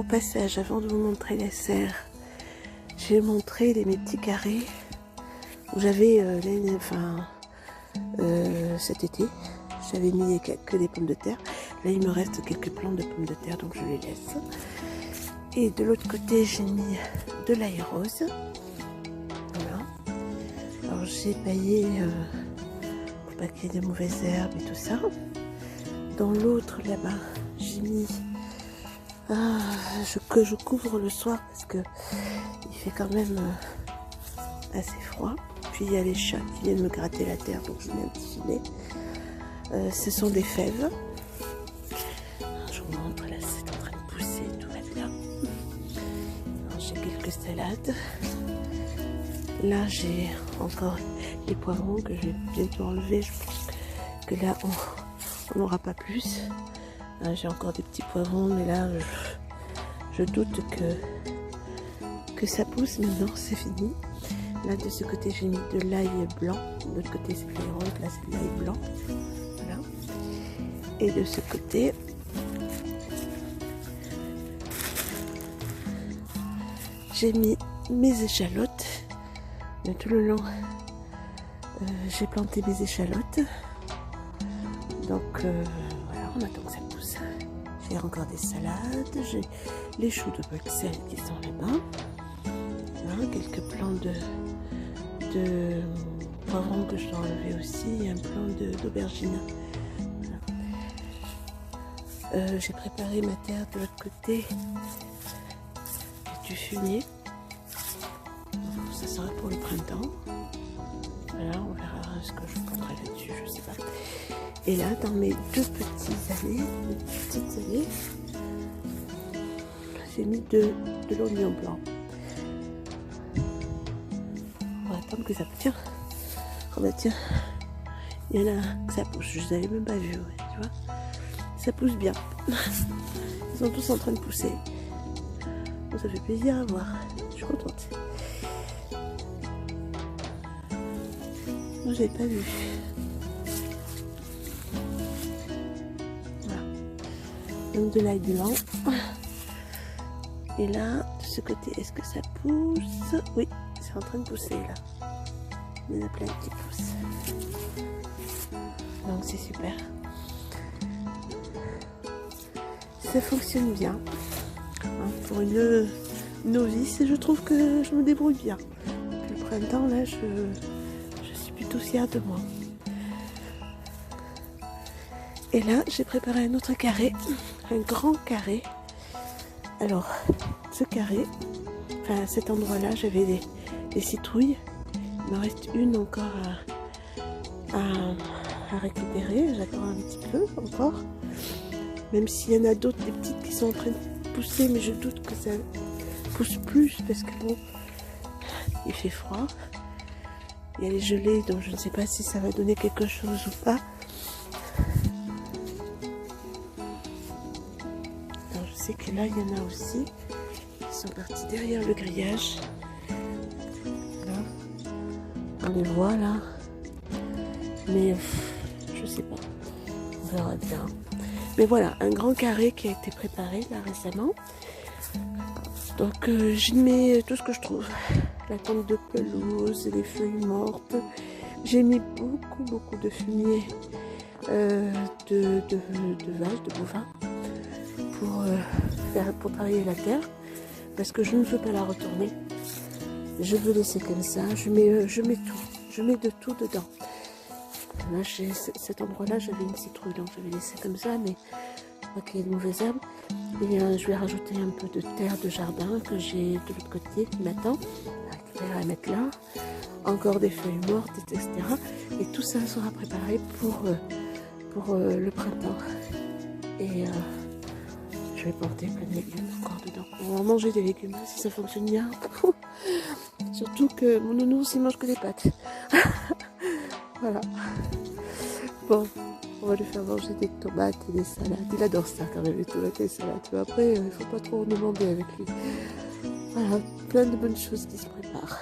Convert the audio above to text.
au passage, avant de vous montrer la serre, je vais montrer mes petits carrés où j'avais cet été, j'avais mis que des pommes de terre. Là, il me reste quelques plants de pommes de terre, donc je les laisse. Et de l'autre côté, j'ai mis de l'ail rose. Voilà. Alors, j'ai paillé pour pas qu'il y ait de mauvaises herbes et tout ça. Dans l'autre, là-bas, j'ai mis que je couvre le soir parce que il fait quand même assez froid. Puis il y a les chats qui viennent me gratter la terre, donc je mets un petit filet. Ce sont des fèves. Je vous montre, là c'est en train de pousser, tout va bien. J'ai quelques salades. Là j'ai encore les poivrons que je vais bientôt enlever. Je pense que là on n'aura pas plus. J'ai encore des petits poivrons, mais là je doute que ça pousse. Maintenant c'est fini. Là de ce côté j'ai mis de l'ail blanc, de l'autre côté c'est de l'ail rose, là c'est de l'ail blanc. Voilà. Et de ce côté j'ai mis mes échalotes. Tout le long j'ai planté mes échalotes. Donc voilà, on attend que ça pousse. J'ai encore des salades, j'ai les choux de Bruxelles qui sont là-bas. Voilà, quelques plants de poivrons que je dois enlever aussi, et un plant d'aubergine. Voilà. J'ai préparé ma terre de l'autre côté, du fumier. Ça sera pour le printemps. Voilà, on verra ce que je prendrai là-dessus, je sais pas. Et là, dans mes deux petites allées, j'ai mis de l'oignon blanc. On va attendre que ça tienne. Oh bah tiens, il y en a que ça pousse, je ne les avais même pas vus, ouais, tu vois. Ça pousse bien. Ils sont tous en train de pousser. Bon, ça fait plaisir à voir. Je suis contente. Moi, j'avais pas vu. Voilà. Donc de l'ail blanc. Et là, de ce côté, est-ce que ça pousse? Oui, c'est en train de pousser là. Il y en a plein qui poussent. Donc c'est super. Ça fonctionne bien. Pour une novice, je trouve que je me débrouille bien. Depuis le printemps, là, je suis plutôt fière de moi. Et là, j'ai préparé un autre carré, un grand carré. Alors, ce carré, enfin cet endroit-là, j'avais des citrouilles. Il m'en reste une encore à récupérer. J'attends un petit peu encore. Même s'il y en a d'autres, des petites qui sont en train de pousser, mais je doute que ça pousse plus parce que bon, il fait froid. Il y a les gelées, donc je ne sais pas si ça va donner quelque chose ou pas. Alors je sais que là, il y en a aussi qui sont partis derrière le grillage. Là, on les voit là. Mais je sais pas, on verra bien. Mais voilà, un grand carré qui a été préparé là récemment. Donc j'y mets tout ce que je trouve. La tente de pelouse, les feuilles mortes. J'ai mis beaucoup de fumier de vache, de bovin pour travailler la terre. Parce que je ne veux pas la retourner. Je veux laisser comme ça. Je mets tout. Je mets de tout dedans. Là, cet endroit-là, j'avais une citrouille, donc je vais laisser comme ça, mais je crois qu'il y a de mauvaises herbes. Et je vais rajouter un peu de terre de jardin que j'ai de l'autre côté qui m'attend à mettre là. Encore des feuilles mortes, etc. Et tout ça sera préparé pour le printemps. Et je vais planter plein de légumes encore dedans. On va manger des légumes si ça fonctionne bien. Surtout que mon nounours, il mange que des pâtes. Voilà. Bon, on va lui faire manger des tomates et des salades. Il adore ça quand même, les tomates et les salades. Mais après, il ne faut pas trop en demander avec lui. Voilà, plein de bonnes choses qui se préparent.